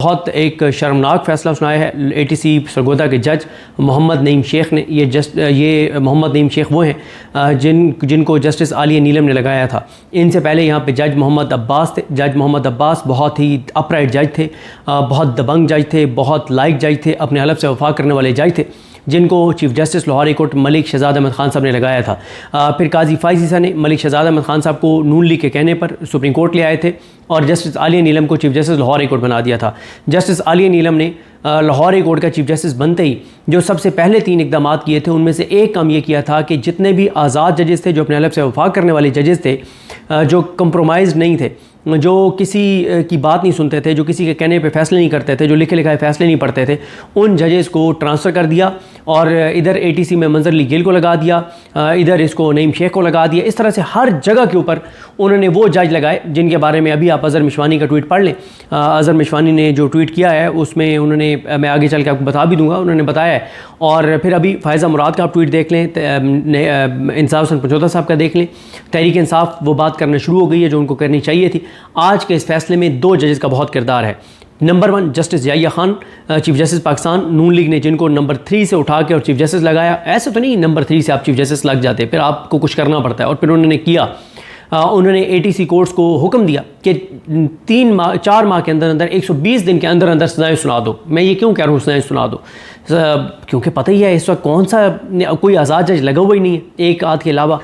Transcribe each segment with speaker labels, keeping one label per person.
Speaker 1: بہت ایک شرمناک فیصلہ سنایا ہے اے ٹی سی سرگودا کے جج محمد نعیم شیخ نے۔ یہ محمد نعیم شیخ وہ ہیں جن کو جسٹس عالیہ نیلم نے لگایا تھا۔ ان سے پہلے یہاں پہ جج محمد عباس تھے۔ جج محمد عباس بہت ہی اپرائٹ جج تھے، بہت دبنگ جج تھے، بہت لائق جج تھے، اپنے حلف سے وفا کرنے والے جج تھے، جن کو chief justice Lahore high court Malik Shehzad Ahmad Khan sahib نے لگایا تھا۔ پھر قاضی فائز عیسیٰ نے ملک شہزاد احمد خان صاحب کو نون لیگ کے کہنے پر سپریم کورٹ لے آئے تھے اور جسٹس عالیہ نیلم کو chief justice Lahore high court بنا دیا تھا۔ جسٹس عالیہ نیلم نے لاہور ہائی کورٹ کا چیف جسٹس بنتے ہی جو سب سے پہلے 3 اقدامات کیے تھے، ان میں سے ایک کام یہ کیا تھا کہ جتنے بھی آزاد ججز تھے، جو اپنے حلف سے وفا کرنے والے ججز تھے، جو کمپرومائز نہیں تھے، جو کسی کی بات نہیں سنتے تھے، جو کسی کے کہنے پہ فیصلے نہیں کرتے تھے، جو لکھے لکھائے فیصلے نہیں پڑھتے تھے، ان ججز کو ٹرانسفر کر دیا اور ادھر اے ٹی سی میں منظر علی گیل کو لگا دیا، ادھر اس کو نعیم شیخ کو لگا دیا۔ اس طرح سے ہر جگہ کے اوپر انہوں نے وہ جج لگائے جن کے بارے میں ابھی آپ اظہر مشوانی کا ٹویٹ پڑھ لیں۔ اظہر مشوانی نے جو ٹویٹ کیا ہے اس میں انہوں نے، میں آگے چل کے آپ کو بتا بھی دوں گا، انہوں نے بتایا ہے۔ اور پھر ابھی فائزہ مراد کا آپ ٹویٹ دیکھ لیں، انصاف حسن پنجوتا صاحب کا دیکھ لیں۔ تحریک انصاف وہ بات کرنا شروع ہو گئی ہے جو ان کو کرنی چاہیے تھی۔ آج کے اس فیصلے میں 2 ججز کا بہت کردار ہے۔ Number 1 justice Zia Khan, chief justice Pakistan, Noon League نے جن کو نمبر 3 سے اٹھا کے اور چیف جسٹس لگایا۔ ایسے تو نہیں نمبر 3 سے آپ چیف جسٹس لگ جاتے، پھر آپ کو کچھ کرنا پڑتا ہے، اور پھر انہوں نے کیا۔ انہوں نے اے ٹی سی کورٹس کو حکم دیا کہ 4 ماہ کے اندر 120 دن کے اندر سزائیں سنا دو۔ میں یہ کیوں کہہ رہا ہوں سزائیں سنا دو؟ کیونکہ پتہ ہی ہے اس وقت کون سا کوئی آزاد جج لگا ہوا ہی نہیں ہے، ایک آدھ کے علاوہ۔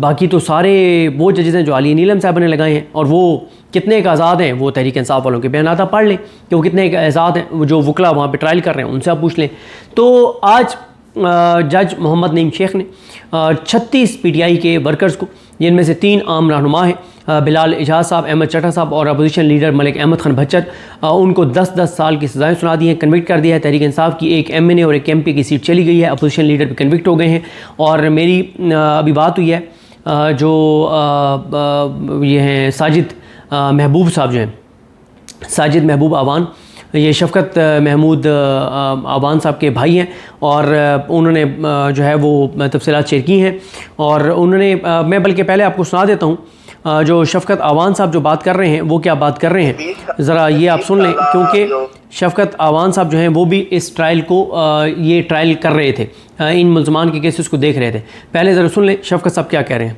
Speaker 1: باقی تو سارے وہ ججز ہیں جو عالیہ نیلم صاحب نے لگائے ہیں، اور وہ کتنے ایک آزاد ہیں، وہ تحریک انصاف والوں کے بیانات آپ پڑھ لیں کہ وہ کتنے ایک آزاد ہیں، جو وکلا وہاں پہ ٹرائل کر رہے ہیں ان سے آپ پوچھ لیں۔ تو آج جج محمد نعیم شیخ نے 36 پی ٹی آئی کے ورکرز کو، جن میں سے 3 عام رہنما ہیں، بلال اجاز صاحب، احمد چٹھا صاحب اور اپوزیشن لیڈر ملک احمد خان بھچر، ان کو 10 سال کی سزائیں سنا دی ہیں، کنوکٹ کر دیا ہے۔ تحریک انصاف کی ایک ایم این اے اور ایک ایم پی کی سیٹ چلی گئی ہے، اپوزیشن لیڈر بھی کنوکٹ ہو گئے ہیں۔ اور میری ابھی بات ہوئی ہے جو یہ ہیں ساجد محبوب صاحب، جو ہیں ساجد محبوب آوان، یہ شفقت محمود آوان صاحب کے بھائی ہیں، اور انہوں نے جو ہے وہ تفصیلات شیئر کی ہیں۔ اور انہوں نے، میں بلکہ پہلے آپ کو سنا دیتا ہوں جو شفقت آوان صاحب جو بات کر رہے ہیں وہ کیا بات کر رہے ہیں، ذرا یہ آپ سن لیں، کیونکہ شفقت آوان صاحب جو ہیں وہ بھی اس ٹرائل کو، یہ ٹرائل کر رہے تھے، ان ملزمان کے کیسز کو دیکھ رہے تھے۔ پہلے ذرا سن لیں شفقت صاحب کیا کہہ رہے ہیں۔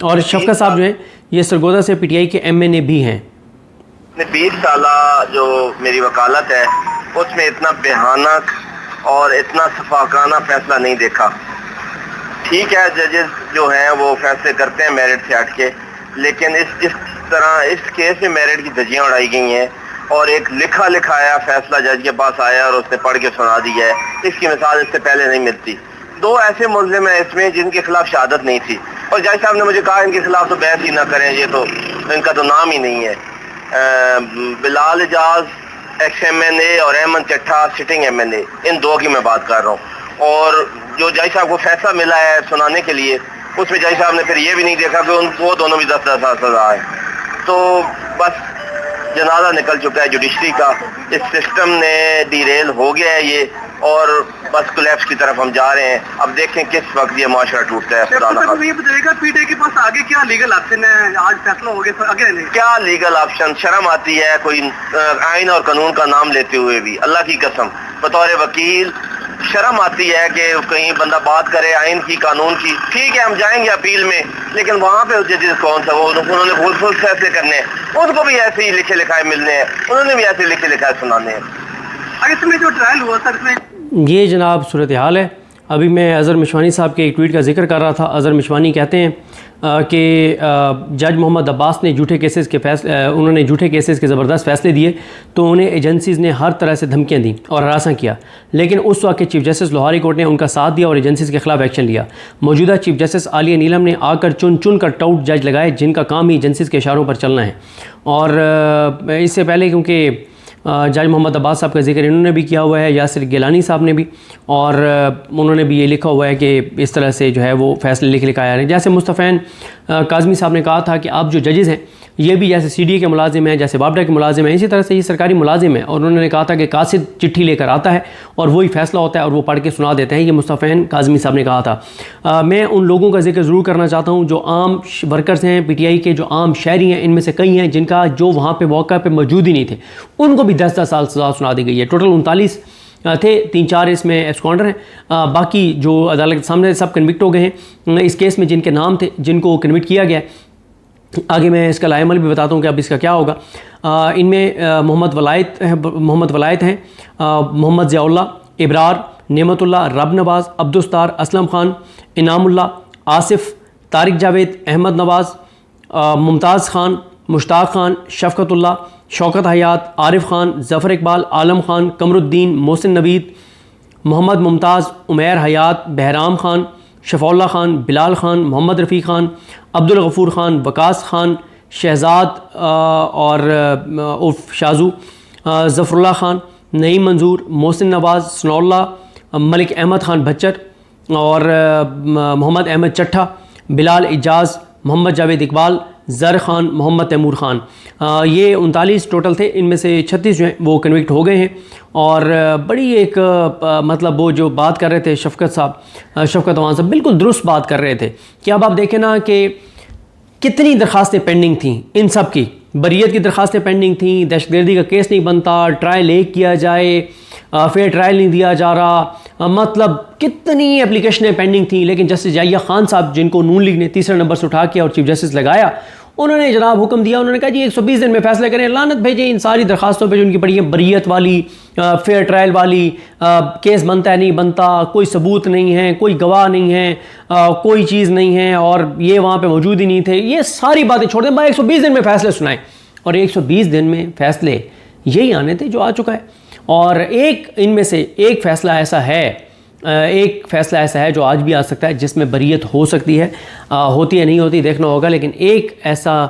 Speaker 1: اور شفقت صاحب جو ہیں یہ سرگودا سے پی ٹی آئی کے ایم این اے بھی ہیں۔
Speaker 2: 20 سالہ جو میری وکالت ہے اس میں اتنا بھیانک اور اتنا شفاقانہ فیصلہ نہیں دیکھا۔ ٹھیک ہے، ججز جو ہیں وہ فیصلے کرتے ہیں میرٹ سے ہٹ کے، لیکن اس طرح اس کیس میں میرٹ کی دھجیاں اڑائی گئی ہیں، اور ایک لکھا لکھایا فیصلہ جج کے پاس آیا اور اس نے پڑھ کے سنا دیا ہے۔ اس کی مثال اس سے پہلے نہیں ملتی۔ 2 ایسے ملزم ہیں اس میں جن کے خلاف شہادت نہیں تھی، اور جج صاحب نے مجھے کہا ان کے خلاف تو بحث ہی نہ کریں، یہ تو ان کا تو نام ہی نہیں ہے۔ بلال اجاز ایکس ایم این اے اور احمد چٹھا سٹنگ ایم این اے، ان 2 کی میں بات کر رہا ہوں۔ اور جو جج صاحب کو فیصلہ ملا ہے سنانے کے لیے، اس میں جج صاحب نے پھر یہ بھی نہیں دیکھا کہ وہ دونوں بھی 10 سال سزا ہے۔ تو بس جنازہ نکل چکا ہے جوڈیشری کا، اس سسٹم نے ڈیریل ہو گیا ہے یہ، اور بس کولیپس کی طرف ہم جا رہے ہیں۔ اب دیکھیں کس وقت یہ معاشرہ ٹوٹتا ہے۔
Speaker 3: یہ بتائیے گا پی ٹی آئی کے پاس آگے کیا لیگل آپشن ہے؟ آج فیصلہ ہو گیا، آگے نہیں
Speaker 2: کیا لیگل آپشن؟ شرم آتی ہے کوئی آئین اور قانون کا نام لیتے ہوئے بھی، اللہ کی قسم بطور وکیل شرم آتی ہے کہ کہیں بندہ بات کرے آئین کی، قانون کی۔ ٹھیک ہے ہم جائیں گے اپیل میں، لیکن وہاں پہ ججز کون سا، وہ انہوں نے فل فیصلے کرنے ہیں، ان کو بھی ایسے ہی لکھے لکھائے ملنے ہیں، انہوں نے بھی ایسے لکھے لکھائے سنانے ہیں۔
Speaker 3: اس میں جو ٹرائل ہوا سر، اس میں
Speaker 1: یہ جناب صورتحال ہے۔ ابھی میں اظہر مشوانی صاحب کے ایک ٹویٹ کا ذکر کر رہا تھا۔ اظہر مشوانی کہتے ہیں کہ جج محمد عباس نے انہوں نے جھوٹے کیسز کے زبردست فیصلے دیے، تو انہیں ایجنسیز نے ہر طرح سے دھمکیاں دیں اور ہراساں کیا، لیکن اس وقت کے chief justice Lahore high court نے ان کا ساتھ دیا اور ایجنسیز کے خلاف ایکشن لیا۔ موجودہ چیف جسٹس عالیہ نیلم نے آ کر چن کر ٹاؤٹ جج لگائے جن کا کام ہی ایجنسیز کے اشاروں پر چلنا ہے۔ اور اس سے پہلے کیونکہ جج محمد عباس صاحب کا ذکر انہوں نے بھی کیا ہوا ہے، یاسر گیلانی صاحب نے بھی، اور انہوں نے بھی یہ لکھا ہوا ہے کہ اس طرح سے جو ہے وہ فیصلے لکھ آیا ہے۔ جیسے مصطفین کاظمی صاحب نے کہا تھا کہ آپ جو ججز ہیں یہ بھی جیسے سی ڈی اے کے ملازم ہیں، جیسے وابڈا کے ملازم ہیں، اسی طرح سے یہ سرکاری ملازم ہیں، اور انہوں نے کہا تھا کہ قاصد چٹھی لے کر آتا ہے اور وہی فیصلہ ہوتا ہے اور وہ پڑھ کے سنا دیتے ہیں۔ یہ مصطفین کاظمی صاحب نے کہا تھا۔ میں ان لوگوں کا ذکر ضرور کرنا چاہتا ہوں جو عام ورکرز ہیں پی ٹی آئی کے، جو عام شہری ہیں، ان میں سے کئی ہیں جن کا جو وہاں پہ موقع پہ موجود ہی نہیں تھے، ان کو بھی بھی 10-10 سال سزا سنا دی گئی ہے. ٹوٹل 39 تھے, 3-4 اس میں ایبسکانڈر ہیں, باقی جو عدالت کے سامنے سب کنوکٹ ہو گئے ہیں. اس کیس میں جن کے نام تھے جن کو کنوکٹ کیا گیا ہے, آگے میں اس کا لائحہ عمل بھی بتاتا ہوں کہ اب اس کا کیا ہوگا. ان میں محمد ولایت ہیں, محمد ضیاء اللہ, ابرار, نعمت اللہ, رب نواز, عبدالستار, اسلم خان, انعام اللہ, آصف, طارق جاوید, احمد نواز, ممتاز خان, مشتاق خان, شفقت اللہ, شوکت حیات, عارف خان, ظفر اقبال, عالم خان, قمر الدین, محسن نوید, محمد ممتاز, عمیر حیات, بہرام خان, شفاء اللہ خان, بلال خان, محمد رفیق خان, عبدالغفور خان, وقاص خان, شہزاد اور عرف شازو, ظفر اللہ خان, نعیم منظور, محسن نواز, ثناء اللہ, ملک احمد خان بھچر اور محمد احمد چٹھا, بلال اجاز, محمد جاوید اقبال, زر خان, محمد تیمور خان. یہ 39 ٹوٹل تھے. ان میں سے 36 جو ہیں وہ کنوکٹ ہو گئے ہیں. اور بڑی ایک مطلب وہ جو بات کر رہے تھے شفقت عوان صاحب, بالکل درست بات کر رہے تھے کہ اب آپ دیکھیں نا کہ کتنی درخواستیں پینڈنگ تھیں. ان سب کی بریت کی درخواستیں پینڈنگ تھیں, دہشت گردی کا کیس نہیں بنتا, ٹرائل ایک کیا جائے, فیئر ٹرائل نہیں دیا جا رہا, مطلب کتنی اپلیکیشنیں پینڈنگ تھیں. لیکن جسٹس یحییٰ خان صاحب جن کو نون لیگ نے تیسرے نمبر سے اٹھا کیا اور چیف جسٹس لگایا, انہوں نے جناب حکم دیا, انہوں نے کہا جی 120 دن میں فیصلہ کریں, لعنت بھیجیں ان ساری درخواستوں پہ جو ان کی پڑی ہیں, بریت والی, فیئر ٹرائل والی, کیس بنتا ہے نہیں بنتا, کوئی ثبوت نہیں ہے, کوئی گواہ نہیں ہے, کوئی چیز نہیں ہے, اور یہ وہاں پہ موجود ہی نہیں تھے. یہ ساری باتیں چھوڑ دیں, 120 دن میں فیصلے سنائیں. اور 120 دن میں فیصلے یہی آنے تھے جو آ چکا ہے. اور ایک ان میں سے ایک فیصلہ ایسا ہے جو آج بھی آ سکتا ہے, جس میں بریت ہو سکتی ہے, ہوتی ہے نہیں ہوتی دیکھنا ہوگا. لیکن ایک ایسا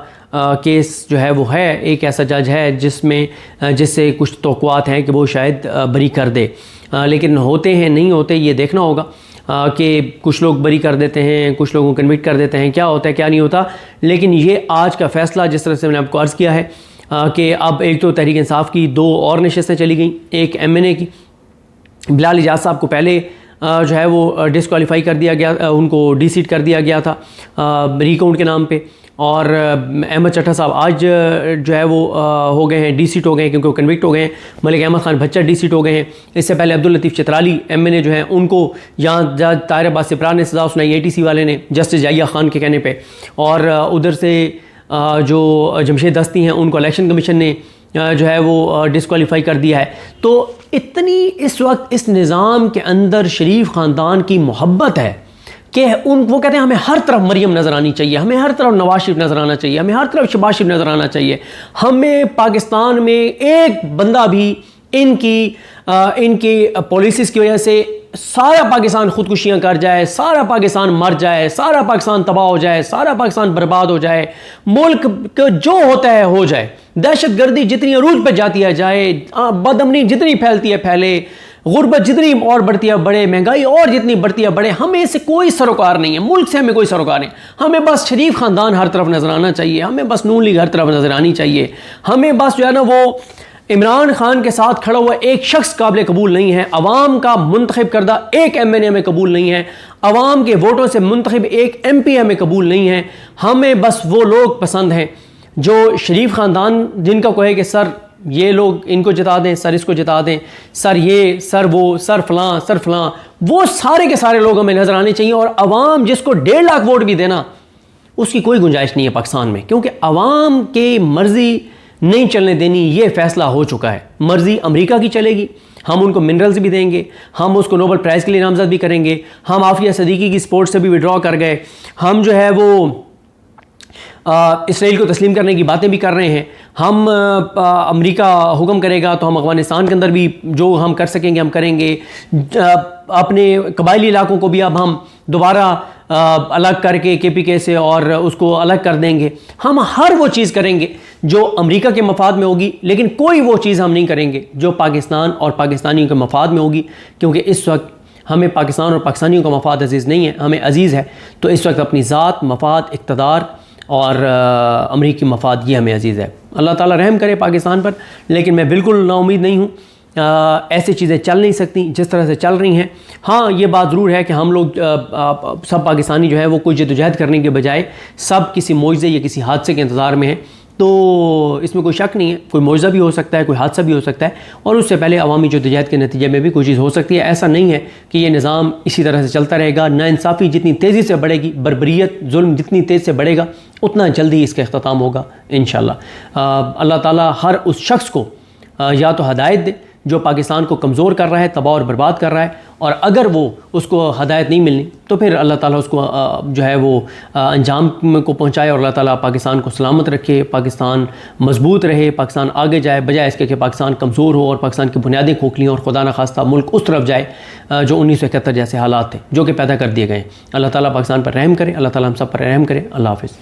Speaker 1: کیس جو ہے وہ ہے, ایک ایسا جج ہے جس سے کچھ توقعات ہیں کہ وہ شاید بری کر دے. لیکن ہوتے ہیں نہیں ہوتے یہ دیکھنا ہوگا کہ کچھ لوگ بری کر دیتے ہیں, کچھ لوگوں کو کنوکٹ کر دیتے ہیں, کیا ہوتا ہے کیا نہیں ہوتا. لیکن یہ آج کا فیصلہ جس طرح سے میں نے آپ کو عرض کیا ہے کہ اب ایک تو تحریک انصاف کی 2 اور نشستیں چلی گئیں, ایک MNA کی. بلال اجاز صاحب کو پہلے جو ہے وہ ڈسکوالیفائی کر دیا گیا, ان کو ڈی سیٹ کر دیا گیا تھا ریکاؤنٹ کے نام پہ. اور احمد چٹھا صاحب آج جو ہے وہ ہو گئے ہیں, ڈی سیٹ ہو گئے ہیں کیونکہ وہ کنوکٹ ہو گئے ہیں. ملک احمد خان بھچر ڈی سیٹ ہو گئے ہیں. اس سے پہلے عبداللطیف چترالی MNA جو ہیں, ان کو یہاں جج طاہر عباس سپرا نے سزا سنائی ATC والے نے جسٹس یحییٰ خان کے کہنے پہ. اور ادھر سے جو جمشید دستی ہیں ان کو الیکشن کمیشن نے جو ہے وہ ڈسکوالیفائی کر دیا ہے. تو اتنی اس وقت اس نظام کے اندر شریف خاندان کی محبت ہے کہ وہ کہتے ہیں ہمیں ہر طرف مریم نظر آنی چاہیے, ہمیں ہر طرف نواز شریف نظر آنا چاہیے, ہمیں ہر طرف شہباز شریف نظر آنا چاہیے. ہمیں پاکستان میں ایک بندہ بھی ان کی پالیسیز کی وجہ سے سارا پاکستان خودکشیاں کر جائے, سارا پاکستان مر جائے, سارا پاکستان تباہ ہو جائے, سارا پاکستان برباد ہو جائے, ملک کو جو ہوتا ہے ہو جائے, دہشت گردی جتنی عروج پہ جاتی ہے جائے, بد امنی جتنی پھیلتی ہے پھیلے, غربت جتنی اور بڑھتی ہے بڑھے, مہنگائی اور جتنی بڑھتی ہے بڑھے, ہمیں اس سے کوئی سروکار نہیں ہے, ملک سے ہمیں کوئی سروکار نہیں. ہمیں بس شریف خاندان ہر طرف نظر آنا چاہیے, ہمیں بس نون لیگ ہر طرف نظر آنی چاہیے, ہمیں بس جو ہے نا وہ عمران خان کے ساتھ کھڑا ہوا ایک شخص قابل قبول نہیں ہے, عوام کا منتخب کردہ ایک MNA ہمیں قبول نہیں ہے, عوام کے ووٹوں سے منتخب ایک MP ہمیں قبول نہیں ہے. ہمیں بس وہ لوگ پسند ہیں جو شریف خاندان, جن کا کوئی ہے کہ سر یہ لوگ ان کو جتا دیں, سر اس کو جتا دیں, سر یہ, سر وہ, سر فلاں, وہ سارے کے سارے لوگ ہمیں نظر آنے چاہیے. اور عوام جس کو 1.5 لاکھ ووٹ بھی دینا, اس کی کوئی گنجائش نہیں ہے پاکستان میں, کیونکہ عوام کی مرضی نہیں چلنے دینی, یہ فیصلہ ہو چکا ہے. مرضی امریکہ کی چلے گی, ہم ان کو منرلز بھی دیں گے, ہم اس کو نوبل پرائز کے لیے نامزد بھی کریں گے, ہم عافیہ صدیقی کی سپورٹ سے بھی وڈرا کر گئے, ہم جو ہے وہ اسرائیل کو تسلیم کرنے کی باتیں بھی کر رہے ہیں, ہم امریکہ حکم کرے گا تو ہم افغانستان کے اندر بھی جو ہم کر سکیں گے ہم کریں گے, اپنے قبائلی علاقوں کو بھی اب ہم دوبارہ الگ کر کے KPK سے اور اس کو الگ کر دیں گے. ہم ہر وہ چیز کریں گے جو امریکہ کے مفاد میں ہوگی, لیکن کوئی وہ چیز ہم نہیں کریں گے جو پاکستان اور پاکستانیوں کے مفاد میں ہوگی, کیونکہ اس وقت ہمیں پاکستان اور پاکستانیوں کا مفاد عزیز نہیں ہے, ہمیں عزیز ہے. تو اس وقت اپنی ذات, مفاد, اقتدار اور امریکی مفاد یہ ہمیں عزیز ہے. اللہ تعالیٰ رحم کرے پاکستان پر, لیکن میں بالکل نا امید نہیں ہوں. ایسی چیزیں چل نہیں سکتی جس طرح سے چل رہی ہیں. ہاں یہ بات ضرور ہے کہ ہم لوگ سب پاکستانی جو ہے وہ کوئی جدوجہد کرنے کے بجائے سب کسی معجزے یا کسی حادثے کے انتظار میں ہیں. تو اس میں کوئی شک نہیں ہے، کوئی معجزہ بھی ہو سکتا ہے، کوئی حادثہ بھی ہو سکتا ہے، اور اس سے پہلے عوامی جدوجہد کے نتیجے میں بھی کوئی چیز ہو سکتی ہے۔ ایسا نہیں ہے کہ یہ نظام اسی طرح سے چلتا رہے گا۔ ناانصافی جتنی تیزی سے بڑھے گی، بربریت، ظلم جتنی تیز سے بڑھے گا، اتنا جلدی اس کا اختتام ہوگا انشاءاللہ۔ اللہ تعالیٰ ہر اس شخص کو یا تو ہدایت دے جو پاکستان کو کمزور کر رہا ہے، تباہ اور برباد کر رہا ہے، اور اگر وہ اس کو ہدایت نہیں ملنی تو پھر اللہ تعالیٰ اس کو جو ہے وہ انجام کو پہنچائے، اور اللہ تعالیٰ پاکستان کو سلامت رکھے، پاکستان مضبوط رہے، پاکستان آگے جائے، بجائے اس کے کہ پاکستان کمزور ہو اور پاکستان کی بنیادیں کھوکھلیں اور خدا نخواستہ ملک اس طرف جائے جو 1971 جیسے حالات تھے جو کہ پیدا کر دیے گئے ہیں۔ اللہ تعالیٰ پاکستان پر رحم کرے، اللہ تعالیٰ ہم سب پر رحم کرے۔ اللہ حافظ۔